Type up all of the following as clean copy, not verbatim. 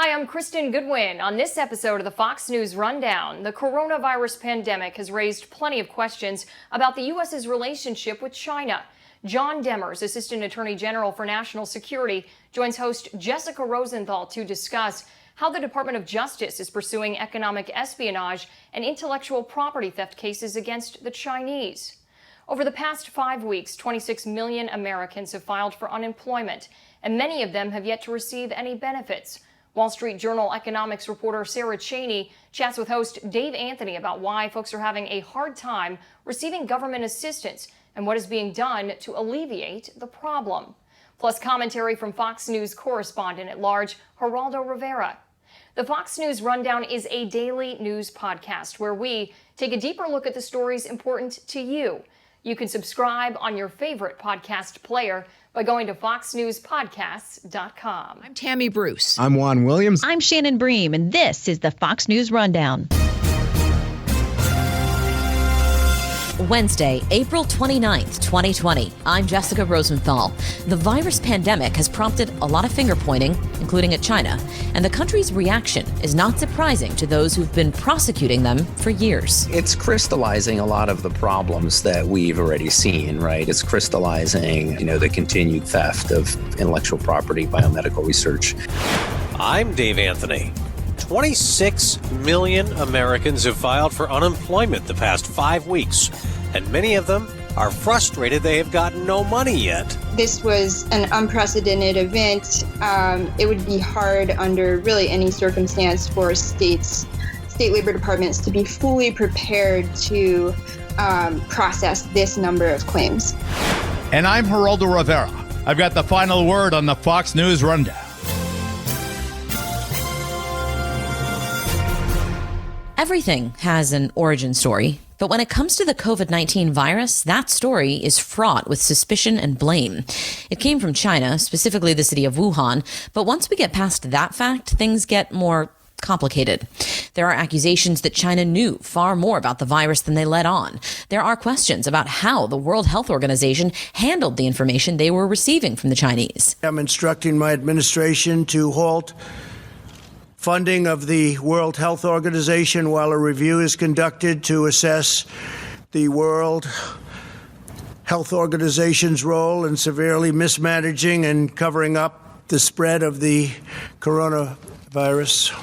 Hi, I'm Kristen Goodwin. On this episode of the Fox News Rundown, the coronavirus pandemic has raised plenty of questions about the U.S.'s relationship with China. John Demers, Assistant Attorney General for National Security, joins host Jessica Rosenthal to discuss how the Department of Justice is pursuing economic espionage and intellectual property theft cases against the Chinese. Over the past 5 weeks, 26 million Americans have filed for unemployment, and many of them have yet to receive any benefits. Wall Street Journal economics reporter Sarah Chaney chats with host Dave Anthony about why folks are having a hard time receiving government assistance and what is being done to alleviate the problem. Plus commentary from Fox News correspondent at large Geraldo Rivera. The Fox News Rundown is a daily news podcast where we take a deeper look at the stories important to you. You can subscribe on your favorite podcast player by going to foxnewspodcasts.com. I'm Tammy Bruce. I'm Juan Williams. I'm Shannon Bream, and this is the Fox News Rundown. Wednesday, April 29th, 2020. I'm Jessica Rosenthal. The virus pandemic has prompted a lot of finger-pointing, including at China, and the country's reaction is not surprising to those who've been prosecuting them for years. It's crystallizing a lot of the problems that we've already seen, right? It's crystallizing, the continued theft of intellectual property, biomedical research. I'm Dave Anthony. 26 million Americans have filed for unemployment the past 5 weeks, and many of them are frustrated they have gotten no money yet. This was an unprecedented event. It would be hard under really any circumstance for state labor departments to be fully prepared to process this number of claims. And I'm Geraldo Rivera. I've got the final word on the Fox News Rundown. Everything has an origin story, but when it comes to the COVID-19 virus, that story is fraught with suspicion and blame. It came from China, specifically the city of Wuhan, but once we get past that fact, things get more complicated. There are accusations that China knew far more about the virus than they let on. There are questions about how the World Health Organization handled the information they were receiving from the Chinese. I'm instructing my administration to halt funding of the World Health Organization while a review is conducted to assess the World Health Organization's role in severely mismanaging and covering up the spread of the coronavirus.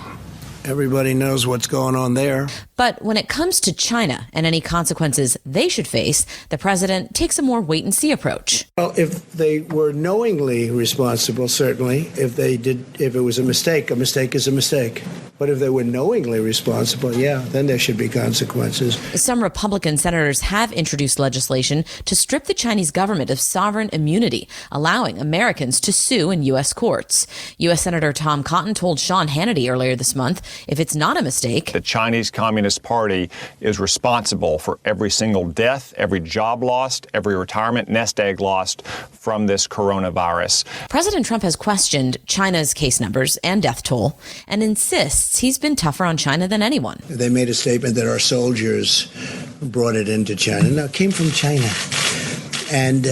Everybody knows what's going on there. But when it comes to China and any consequences they should face, the president takes a more wait-and-see approach. Well, if they were knowingly responsible, certainly. If it was a mistake is a mistake. But if they were knowingly responsible, then there should be consequences. Some Republican senators have introduced legislation to strip the Chinese government of sovereign immunity, allowing Americans to sue in U.S. courts. U.S. Senator Tom Cotton told Sean Hannity earlier this month, if it's not a mistake, the Chinese Communist Party is responsible for every single death, every job lost, every retirement nest egg lost from this coronavirus. President Trump has questioned China's case numbers and death toll and insists he's been tougher on China than anyone. They made a statement that our soldiers brought it into China. No, it came from China. And,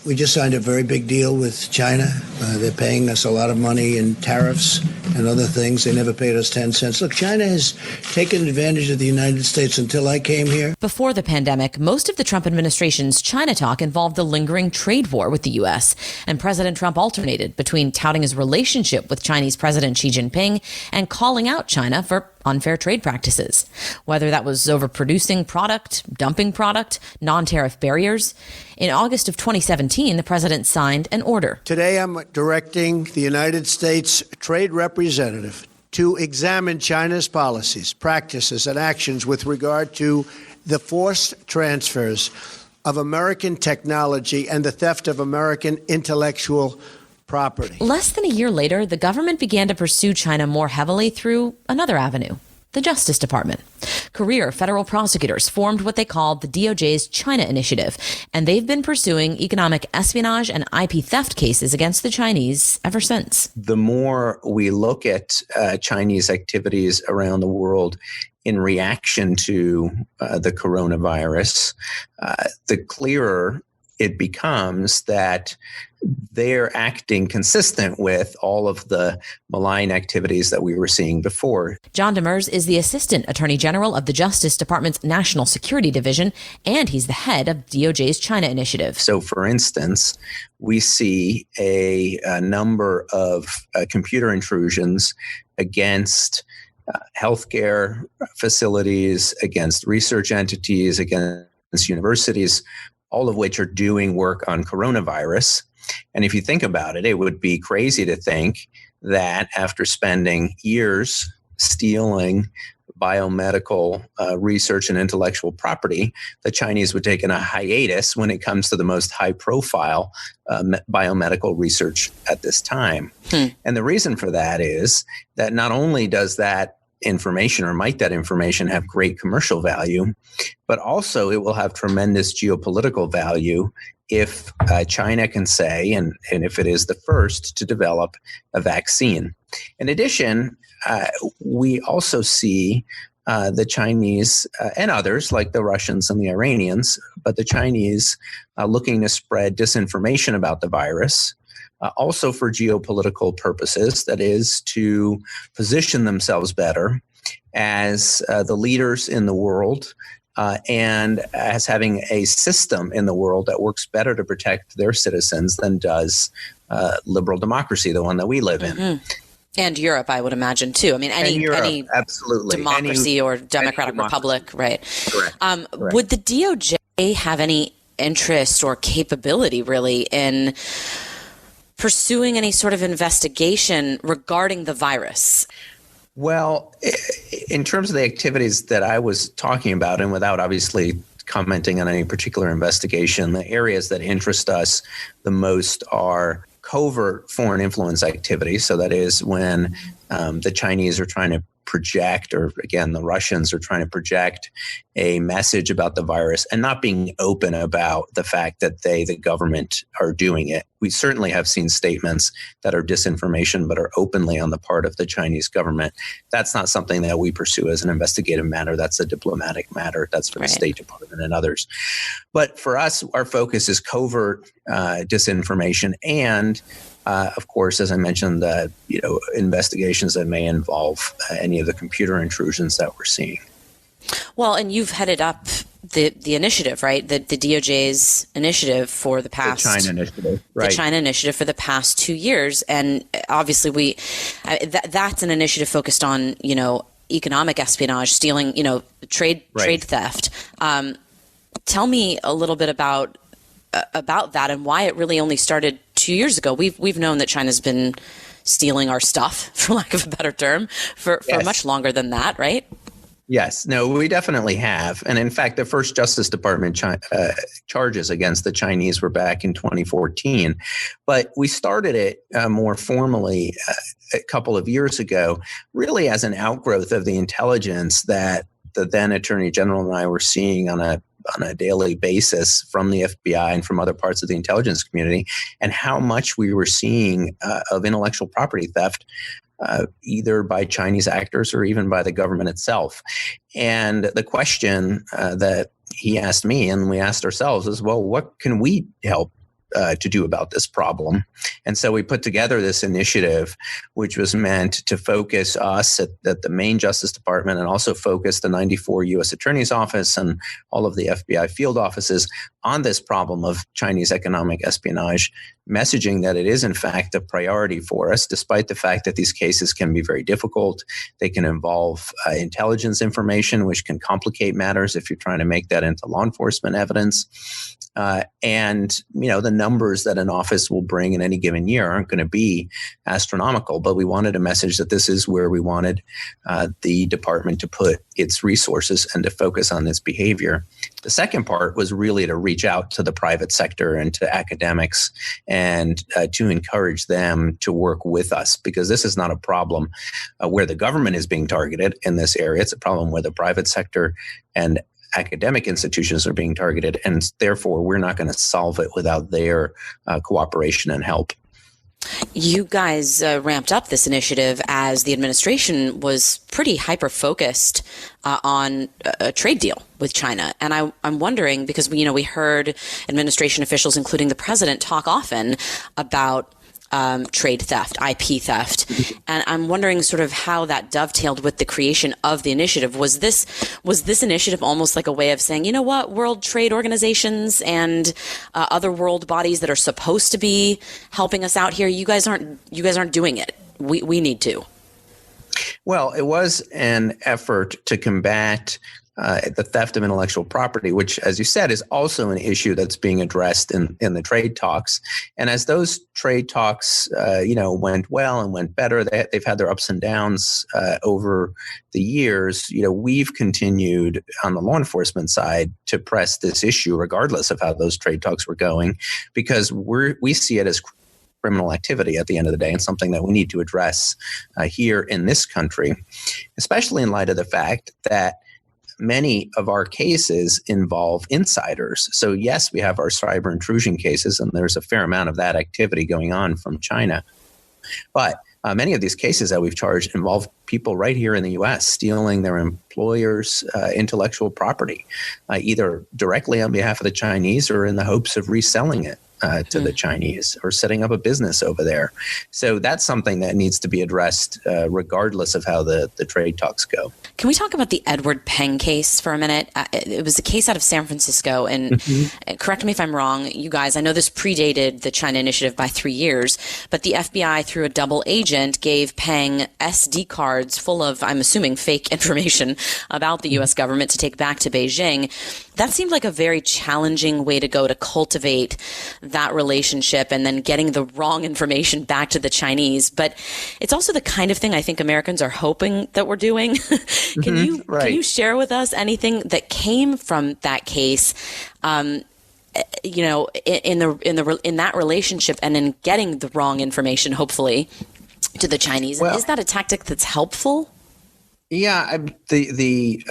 we just signed a very big deal with China. They're paying us a lot of money in tariffs and other things. They never paid us 10 cents. Look, China has taken advantage of the United States until I came here. Before the pandemic, most of the Trump administration's China talk involved the lingering trade war with the U.S., and President Trump alternated between touting his relationship with Chinese President Xi Jinping and calling out China for unfair trade practices, whether that was overproducing product, dumping product, non-tariff barriers. In August of 2017, the president signed an order. Today, I'm directing the United States Trade Representative to examine China's policies, practices, and actions with regard to the forced transfers of American technology and the theft of American intellectual property. Less than a year later, the government began to pursue China more heavily through another avenue, the Justice Department. Career federal prosecutors formed what they called the DOJ's China Initiative, and they've been pursuing economic espionage and IP theft cases against the Chinese ever since. The more we look at Chinese activities around the world in reaction to the coronavirus, the clearer it becomes that they're acting consistent with all of the malign activities that we were seeing before. John Demers is the Assistant Attorney General of the Justice Department's National Security Division, and he's the head of DOJ's China Initiative. So, for instance, we see a number of computer intrusions against healthcare facilities, against research entities, against universities, all of which are doing work on coronavirus. And if you think about it, it would be crazy to think that after spending years stealing biomedical research and intellectual property, the Chinese would take in a hiatus when it comes to the most high-profile biomedical research at this time. And the reason for that is that not only does that information, or might that information have great commercial value, but also it will have tremendous geopolitical value if China can say, and if it is the first to develop a vaccine. In addition, we also see the Chinese and others like the Russians and the Iranians, but the Chinese looking to spread disinformation about the virus, also for geopolitical purposes, that is to position themselves better as the leaders in the world and as having a system in the world that works better to protect their citizens than does liberal democracy, the one that we live in. And Europe, I would imagine, too. I mean, any absolutely. democracy or democratic republic, right? Correct. Correct. Would the DOJ have any interest or capability, really, in pursuing any sort of investigation regarding the virus? Well, in terms of the activities that I was talking about, and without obviously commenting on any particular investigation, the areas that interest us the most are covert foreign influence activities. So that is when the Chinese are trying to project, or again, the Russians are trying to project a message about the virus and not being open about the fact that they, the government, are doing it. We certainly have seen statements that are disinformation, but are openly on the part of the Chinese government. That's not something that we pursue as an investigative matter. That's a diplomatic matter. That's for the State Department and others. But for us, our focus is covert disinformation and of course, as I mentioned, investigations that may involve any of the computer intrusions that we're seeing. Well, and you've headed up the initiative, right? The DOJ's initiative for the past... The China initiative, right. The China initiative for the past 2 years. And obviously that's an initiative focused on, economic espionage, stealing, trade theft. Tell me a little bit about that and why it really only started 2 years ago. We've known that China's been stealing our stuff, for lack of a better term, for much longer than that, right? Yes. No, we definitely have. And in fact, the first Justice Department charges against the Chinese were back in 2014. But we started it more formally a couple of years ago, really as an outgrowth of the intelligence that the then Attorney General and I were seeing on a daily basis from the FBI and from other parts of the intelligence community, and how much we were seeing of intellectual property theft, either by Chinese actors or even by the government itself. And the question that he asked me and we asked ourselves is, well, what can we help to do about this problem? And so we put together this initiative, which was meant to focus us at the main Justice Department and also focus the 94 U.S. Attorney's Office and all of the FBI field offices on this problem of Chinese economic espionage, messaging that it is in fact a priority for us, despite the fact that these cases can be very difficult. They can involve intelligence information, which can complicate matters if you're trying to make that into law enforcement evidence. And the numbers that an office will bring in any given year aren't going to be astronomical, but we wanted a message that this is where we wanted the department to put its resources and to focus on this behavior. The second part was really to reach out to the private sector and to academics and to encourage them to work with us, because this is not a problem where the government is being targeted in this area. It's a problem where the private sector and academic institutions are being targeted, and therefore we're not going to solve it without their cooperation and help. You guys ramped up this initiative as the administration was pretty hyper-focused on a trade deal with China. And I'm wondering, because we heard administration officials, including the president, talk often about trade theft, IP theft. And I'm wondering sort of how that dovetailed with the creation of the initiative. Was this initiative almost like a way of saying, you know what, world trade organizations and other world bodies that are supposed to be helping us out here, you guys aren't doing it. We need to. Well, it was an effort to combat the theft of intellectual property, which, as you said, is also an issue that's being addressed in the trade talks. And as those trade talks, went well and went better, they've had their ups and downs over the years. We've continued on the law enforcement side to press this issue, regardless of how those trade talks were going, because we see it as criminal activity at the end of the day, and something that we need to address here in this country, especially in light of the fact that many of our cases involve insiders. So yes, we have our cyber intrusion cases, and there's a fair amount of that activity going on from China. But many of these cases that we've charged involve people right here in the U.S. stealing their employers' intellectual property, either directly on behalf of the Chinese or in the hopes of reselling it to the Chinese or setting up a business over there. So that's something that needs to be addressed regardless of how the trade talks go. Can we talk about the Edward Peng case for a minute? It was a case out of San Francisco, and correct me if I'm wrong, you guys, I know this predated the China initiative by 3 years, but the FBI, through a double agent, gave Peng SD cards full of, I'm assuming, fake information about the U.S. government to take back to Beijing. That seemed like a very challenging way to go to cultivate that relationship and then getting the wrong information back to the Chinese. But it's also the kind of thing I think Americans are hoping that we're doing. Can you share with us anything that came from that case, in that relationship and in getting the wrong information, hopefully, to the Chinese? Well, is that a tactic that's helpful? Yeah, the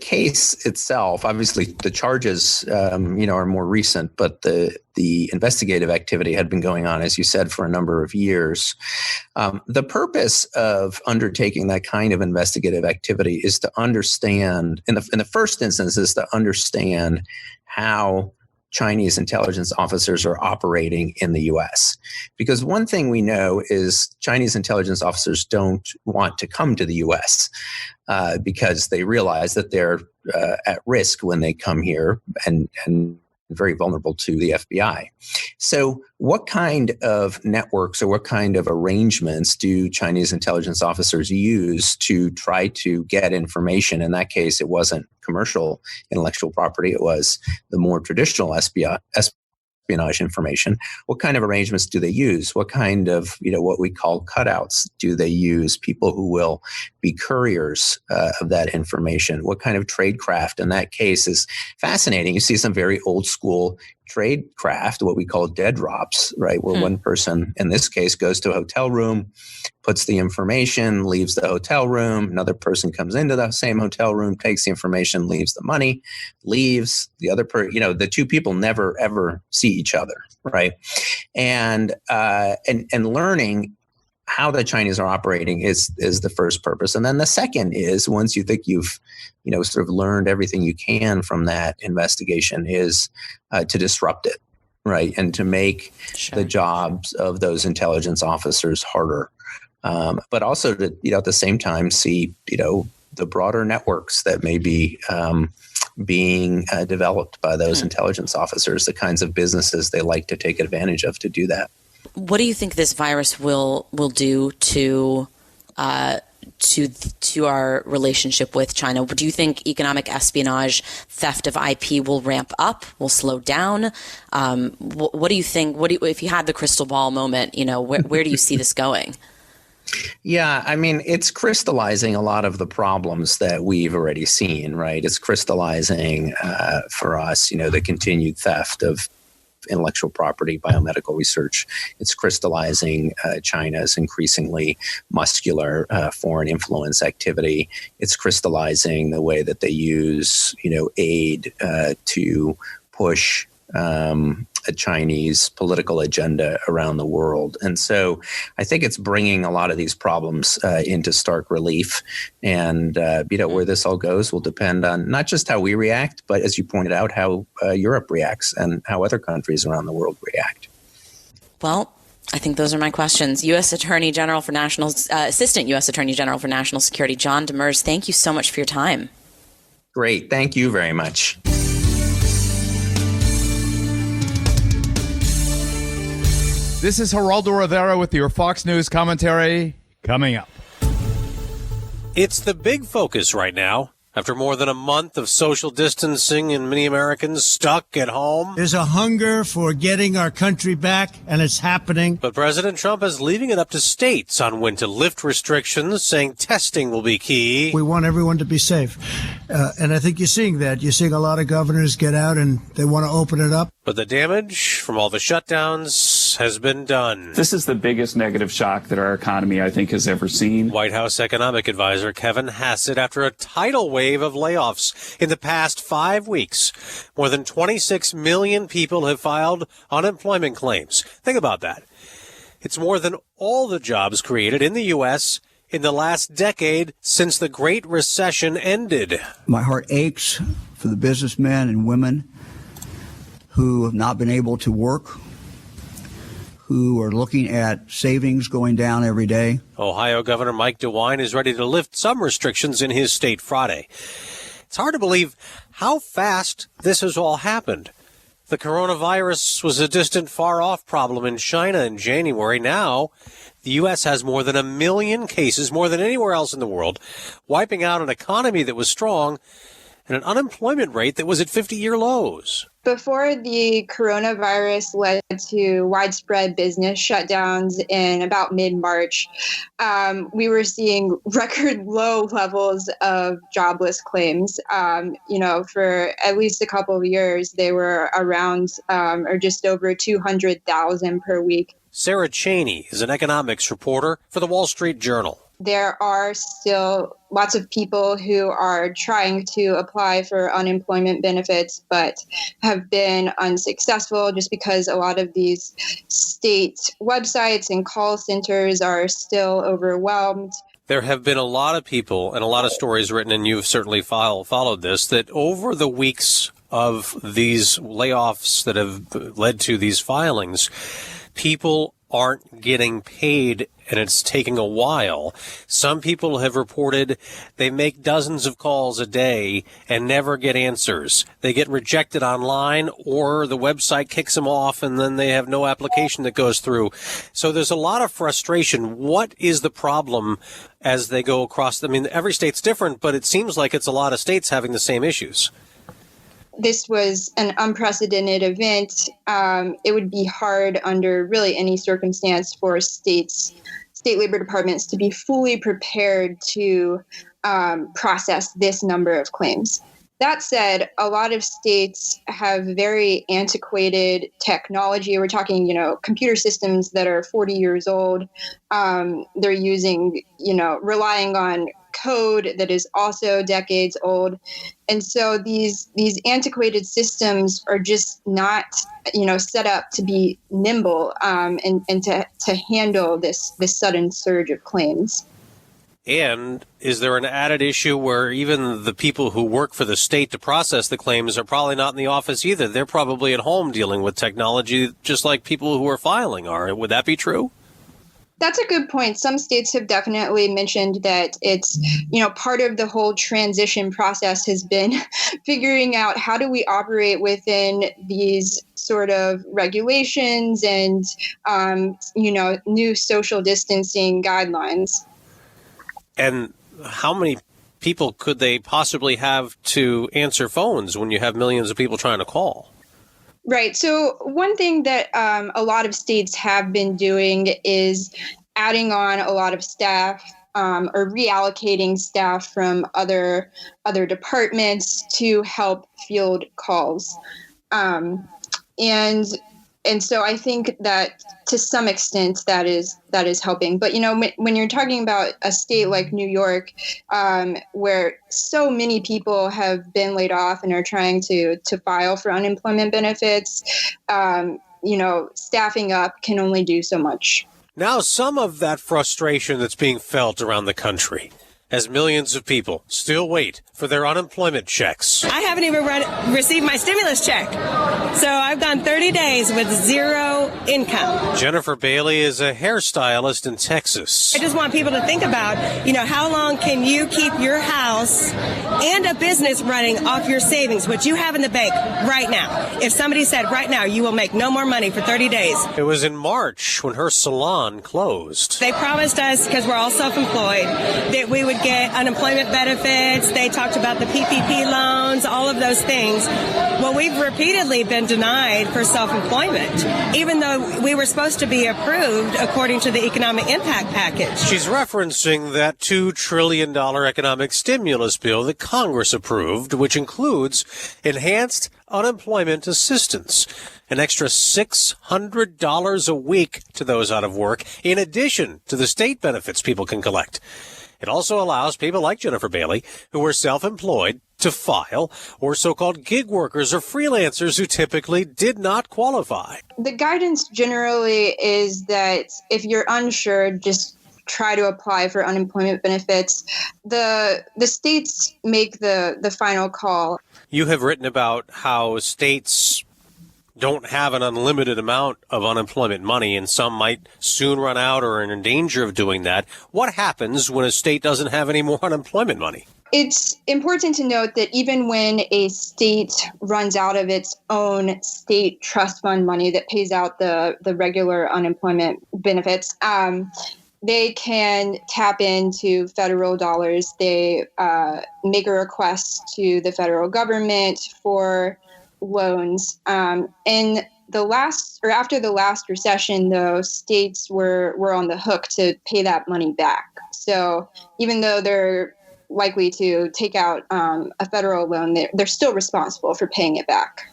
case itself, obviously the charges, are more recent, but the investigative activity had been going on, as you said, for a number of years. The purpose of undertaking that kind of investigative activity is to understand, in the first instance, is to understand how Chinese intelligence officers are operating in the U.S. Because one thing we know is Chinese intelligence officers don't want to come to the U.S. Because they realize that they're at risk when they come here and very vulnerable to the FBI. So what kind of networks or what kind of arrangements do Chinese intelligence officers use to try to get information? In that case, it wasn't commercial intellectual property. It was the more traditional espionage information. What kind of arrangements do they use? What kind of, what we call cutouts do they use? People who will be couriers of that information. What kind of tradecraft? In that case is fascinating. You see some very old school tradecraft, what we call dead drops, right? Where one person, in this case, goes to a hotel room, puts the information, leaves the hotel room. Another person comes into the same hotel room, takes the information, leaves the money, leaves. The other the two people never ever see each other, right? And learning how the Chinese are operating is the first purpose. And then the second is, once you think you've, sort of learned everything you can from that investigation, is to disrupt it, right? And to make the jobs of those intelligence officers harder. But also to, at the same time, see, the broader networks that may be being developed by those intelligence officers, the kinds of businesses they like to take advantage of to do that. What do you think this virus will do to our relationship with China? Do you think economic espionage, theft of IP will ramp up, will slow down? What do you think? If you had the crystal ball moment, where do you see this going? Yeah, I mean, it's crystallizing a lot of the problems that we've already seen, right? It's crystallizing for us, the continued theft of intellectual property, biomedical research. It's crystallizing China's increasingly muscular foreign influence activity. It's crystallizing the way that they use, aid to push a Chinese political agenda around the world. And so I think it's bringing a lot of these problems into stark relief. And, where this all goes will depend on not just how we react, but as you pointed out, how Europe reacts and how other countries around the world react. Well, I think those are my questions. Assistant U.S. Attorney General for National Security, John Demers, thank you so much for your time. Great. Thank you very much. This is Geraldo Rivera with your Fox News commentary coming up. It's the big focus right now. After more than a month of social distancing and many Americans stuck at home. There's a hunger for getting our country back, and it's happening. But President Trump is leaving it up to states on when to lift restrictions, saying testing will be key. We want everyone to be safe. And I think you're seeing that. You're seeing a lot of governors get out and they want to open it up. But the damage from all the shutdowns has been done. This is the biggest negative shock that our economy, I think, has ever seen. White House economic advisor Kevin Hassett, after a tidal wave of layoffs in the past 5 weeks, more than 26 million people have filed unemployment claims. Think about that. It's more than all the jobs created in the U.S. in the last decade since the Great Recession ended. My heart aches for the businessmen and women who have not been able to work, who are looking at savings going down every day. Ohio Governor Mike DeWine is ready to lift some restrictions in his state Friday. It's hard to believe how fast this has all happened. The coronavirus was a distant, far-off problem in China in January. Now, the U.S. has more than 1 million cases, more than anywhere else in the world, wiping out an economy that was strong and an unemployment rate that was at 50-year lows. Before the coronavirus led to widespread business shutdowns in about mid-March, we were seeing record low levels of jobless claims. For at least a couple of years, they were around or just over 200,000 per week. Sarah Chaney is an economics reporter for the Wall Street Journal. There are still lots of people who are trying to apply for unemployment benefits, but have been unsuccessful just because a lot of these state websites and call centers are still overwhelmed. There have been a lot of people and a lot of stories written, and you've certainly followed this, that over the weeks of these layoffs that have led to these filings, people aren't getting paid, and it's taking a while. Some people have reported they make dozens of calls a day and never get answers. They get rejected online, or the website kicks them off, and then they have no application that goes through. So there's a lot of frustration. What is the problem as they go across? I mean, every state's different, but it seems like it's a lot of states having the same issues. This was an unprecedented event. It would be hard under really any circumstance for state labor departments to be fully prepared to process this number of claims. That said, a lot of states have very antiquated technology. We're talking, computer systems that are 40 years old. They're using, relying on code that is also decades old. And so these antiquated systems are just not, set up to be nimble and to handle this sudden surge of claims. And is there an added issue where even the people who work for the state to process the claims are probably not in the office either? They're probably at home dealing with technology, just like people who are filing are. Would that be true? That's a good point. Some states have definitely mentioned that it's, part of the whole transition process has been figuring out how do we operate within these sort of regulations and, new social distancing guidelines. And how many people could they possibly have to answer phones when you have millions of people trying to call? Right. So one thing that a lot of states have been doing is adding on a lot of staff or reallocating staff from other departments to help field calls. And And so I think that to some extent that is helping. But, when you're talking about a state like New York, where so many people have been laid off and are trying to file for unemployment benefits, staffing up can only do so much. Now, some of that frustration that's being felt around the country as millions of people still wait for their unemployment checks. I haven't even received my stimulus check. So I've gone 30 days with zero income. Jennifer Bailey is a hairstylist in Texas. I just want people to think about, how long can you keep your house and a business running off your savings, which you have in the bank right now? If somebody said right now you will make no more money for 30 days. It was in March when her salon closed. They promised us, because we're all self-employed, that we would get unemployment benefits. They talked about the PPP loans, all of those things. Well, we've repeatedly been denied for self-employment, even though we were supposed to be approved according to the economic impact package. She's referencing that $2 trillion economic stimulus bill that Congress approved, which includes enhanced unemployment assistance, an extra $600 a week to those out of work, in addition to the state benefits people can collect. It also allows people like Jennifer Bailey, who are self-employed, to file, or so-called gig workers or freelancers who typically did not qualify. The guidance generally is that if you're unsure, just try to apply for unemployment benefits. The states make the final call. You have written about how states don't have an unlimited amount of unemployment money, and some might soon run out or are in danger of doing that. What happens when a state doesn't have any more unemployment money? It's important to note that even when a state runs out of its own state trust fund money that pays out the regular unemployment benefits, they can tap into federal dollars. They make a request to the federal government for loans. In the last, or after the last recession, though, states were on the hook to pay that money back. So even though they're likely to take out a federal loan, they're still responsible for paying it back.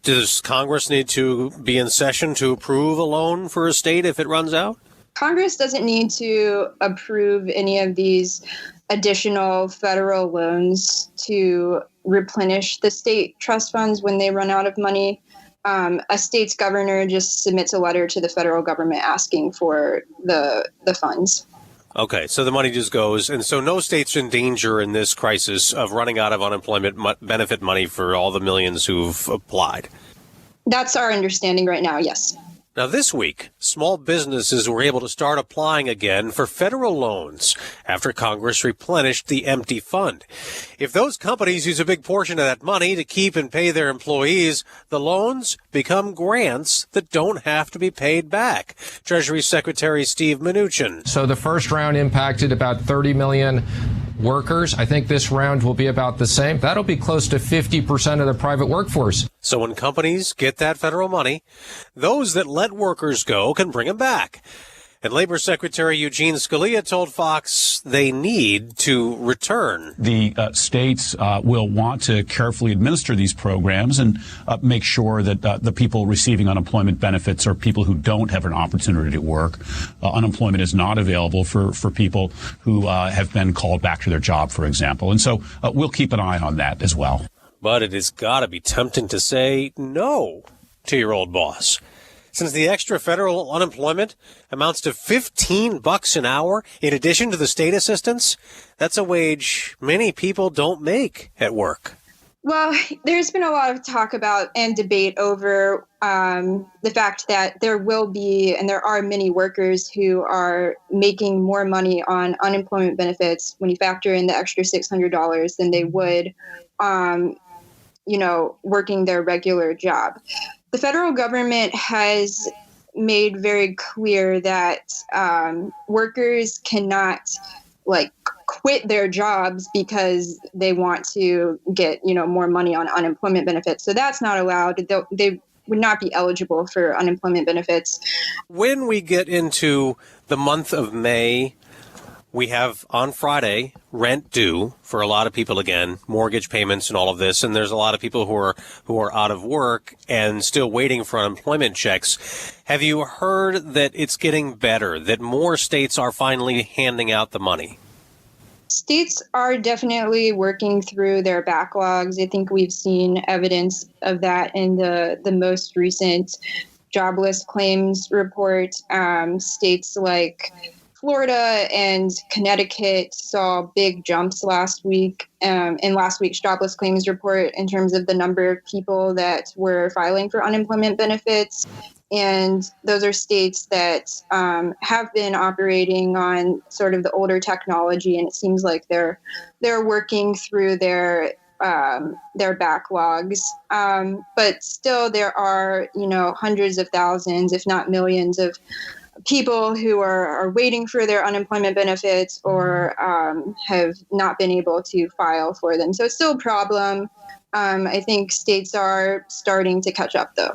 Does Congress need to be in session to approve a loan for a state if it runs out? Congress doesn't need to approve any of these additional federal loans to replenish the state trust funds when they run out of money. A state's governor just submits a letter to the federal government asking for the funds. Okay, so the money just goes, and so no state's in danger in this crisis of running out of unemployment benefit money for all the millions who've applied. That's our understanding right now, yes. Now, this week, small businesses were able to start applying again for federal loans after Congress replenished the empty fund. If those companies use a big portion of that money to keep and pay their employees, the loans become grants that don't have to be paid back. Treasury Secretary Steve Mnuchin. So the first round impacted about 30 million workers. I think this round will be about the same. That'll be close to 50% of the private workforce. So when companies get that federal money, those that let workers go can bring them back. And Labor Secretary Eugene Scalia told Fox they need to return. The states will want to carefully administer these programs and make sure that the people receiving unemployment benefits are people who don't have an opportunity to work. Unemployment is not available for people who have been called back to their job, for example. And so we'll keep an eye on that as well. But it has got to be tempting to say no to your old boss. Since the extra federal unemployment amounts to $15 an hour in addition to the state assistance, that's a wage many people don't make at work. Well, there's been a lot of talk about and debate over the fact that there will be and there are many workers who are making more money on unemployment benefits when you factor in the extra $600 than they would, working their regular job. The federal government has made very clear that workers cannot quit their jobs because they want to get, more money on unemployment benefits. So that's not allowed. They would not be eligible for unemployment benefits. When we get into the month of May, We have on Friday rent due for a lot of people again, mortgage payments and all of this. And there's a lot of people who are out of work and still waiting for unemployment checks. Have you heard that it's getting better, that more states are finally handing out the money? States are definitely working through their backlogs. I think we've seen evidence of that in the most recent jobless claims report. States like Florida and Connecticut saw big jumps last week in last week's jobless claims report in terms of the number of people that were filing for unemployment benefits. And those are states that have been operating on sort of the older technology, and it seems like they're working through their backlogs. But still, there are hundreds of thousands, if not millions, of people who are waiting for their unemployment benefits or have not been able to file for them. So it's still a problem. I think states are starting to catch up, though.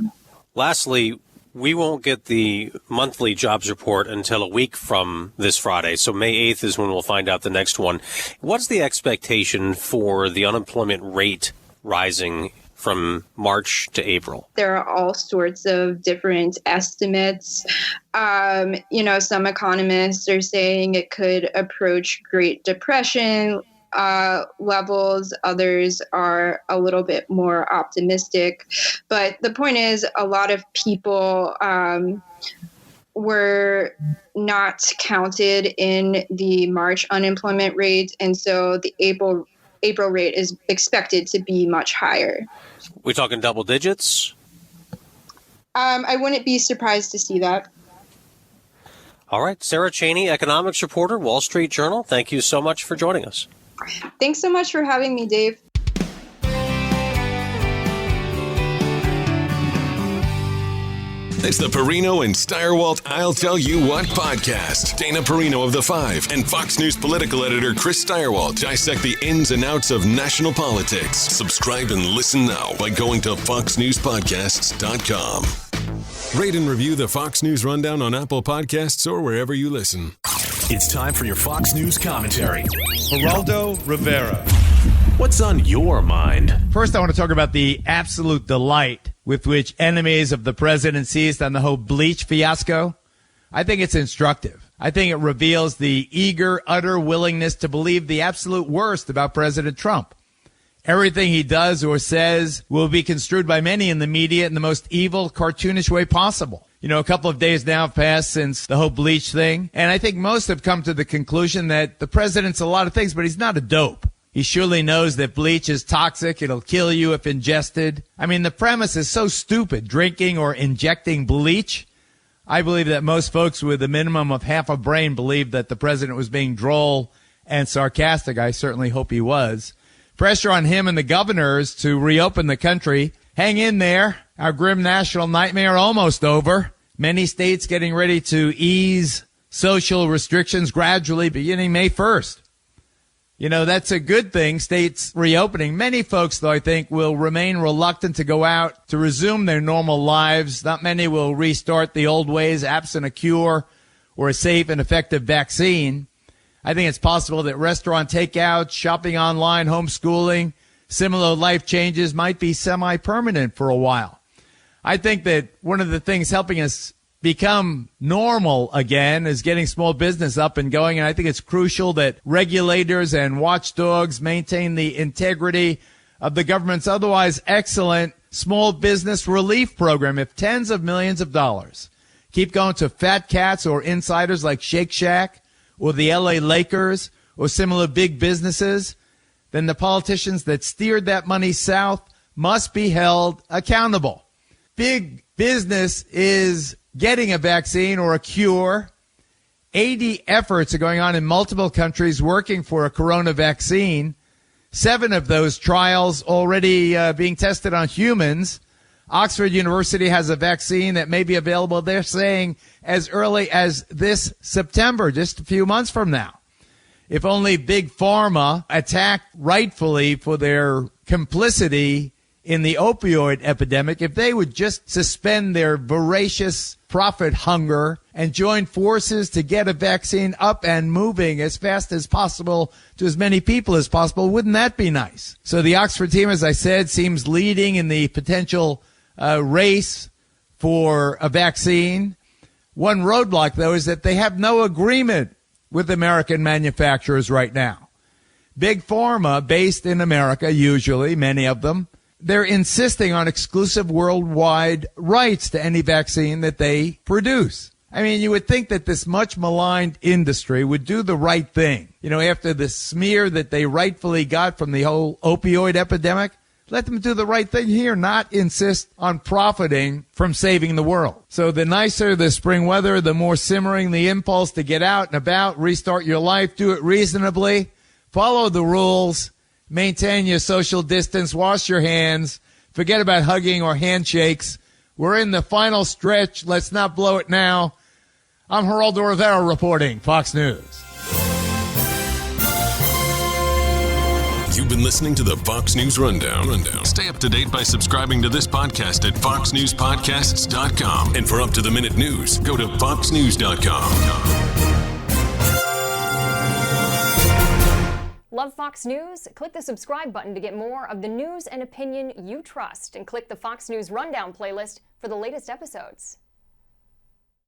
Lastly, we won't get the monthly jobs report until a week from this Friday. So May 8th is when we'll find out the next one. What's the expectation for the unemployment rate rising from March to April? There are all sorts of different estimates. Some economists are saying it could approach Great Depression levels. Others are a little bit more optimistic. But the point is, a lot of people were not counted in the March unemployment rate. And so the April rate is expected to be much higher. We talking double digits? I wouldn't be surprised to see that. All right. Sarah Chaney, economics reporter, Wall Street Journal. Thank you so much for joining us. Thanks so much for having me, Dave. It's the Perino and Steyerwalt I'll Tell You What podcast. Dana Perino of The Five and Fox News political editor Chris Steyerwalt dissect the ins and outs of national politics. Subscribe and listen now by going to foxnewspodcasts.com. Rate and review the Fox News Rundown on Apple Podcasts or wherever you listen. It's time for your Fox News commentary. Geraldo, Rivera. What's on your mind? First, I want to talk about the absolute delight with which enemies of the president seized on the whole bleach fiasco. I think it's instructive. I think it reveals the eager, utter willingness to believe the absolute worst about President Trump. Everything he does or says will be construed by many in the media in the most evil, cartoonish way possible. A couple of days now have passed since the whole bleach thing, and I think most have come to the conclusion that the president's a lot of things, but he's not a dope. He surely knows that bleach is toxic. It'll kill you if ingested. I mean, the premise is so stupid, drinking or injecting bleach. I believe that most folks with a minimum of half a brain believed that the president was being droll and sarcastic. I certainly hope he was. Pressure on him and the governors to reopen the country. Hang in there. Our grim national nightmare almost over. Many states getting ready to ease social restrictions gradually beginning May 1st. That's a good thing, states reopening. Many folks, though, I think, will remain reluctant to go out to resume their normal lives. Not many will restart the old ways, absent a cure or a safe and effective vaccine. I think it's possible that restaurant takeout, shopping online, homeschooling, similar life changes might be semi-permanent for a while. I think that one of the things helping us become normal again is getting small business up and going. And I think it's crucial that regulators and watchdogs maintain the integrity of the government's otherwise excellent small business relief program. If tens of millions of dollars keep going to fat cats or insiders like Shake Shack or the LA Lakers or similar big businesses, then the politicians that steered that money south must be held accountable. Big business is getting a vaccine or a cure. 80 efforts are going on in multiple countries working for a corona vaccine. 7 of those trials already being tested on humans. Oxford University has a vaccine that may be available, they're saying, as early as this September, just a few months from now. If only Big Pharma, attacked rightfully for their complicity in the opioid epidemic if they would just suspend their voracious profit hunger and join forces to get a vaccine up and moving as fast as possible to as many people as possible. Wouldn't that be nice? So the Oxford team, as I said, seems leading in the potential race for a vaccine. One roadblock, though, is that they have no agreement with American manufacturers right now. Big Pharma, based in America, usually, many of them, they're insisting on exclusive worldwide rights to any vaccine that they produce. I mean, you would think that this much maligned industry would do the right thing. You know, after the smear that they rightfully got from the whole opioid epidemic, let them do the right thing here, not insist on profiting from saving the world. So the nicer the spring weather, the more simmering the impulse to get out and about, restart your life, do it reasonably, follow the rules, maintain your social distance, wash your hands, forget about hugging or handshakes. We're in the final stretch. Let's not blow it now. I'm Geraldo Rivera reporting, Fox News. You've been listening to the Fox News Rundown. Stay up to date by subscribing to this podcast at foxnewspodcasts.com. And for up-to-the-minute news, go to foxnews.com. Love Fox News? Click the subscribe button to get more of the news and opinion you trust, and click the Fox News Rundown playlist for the latest episodes.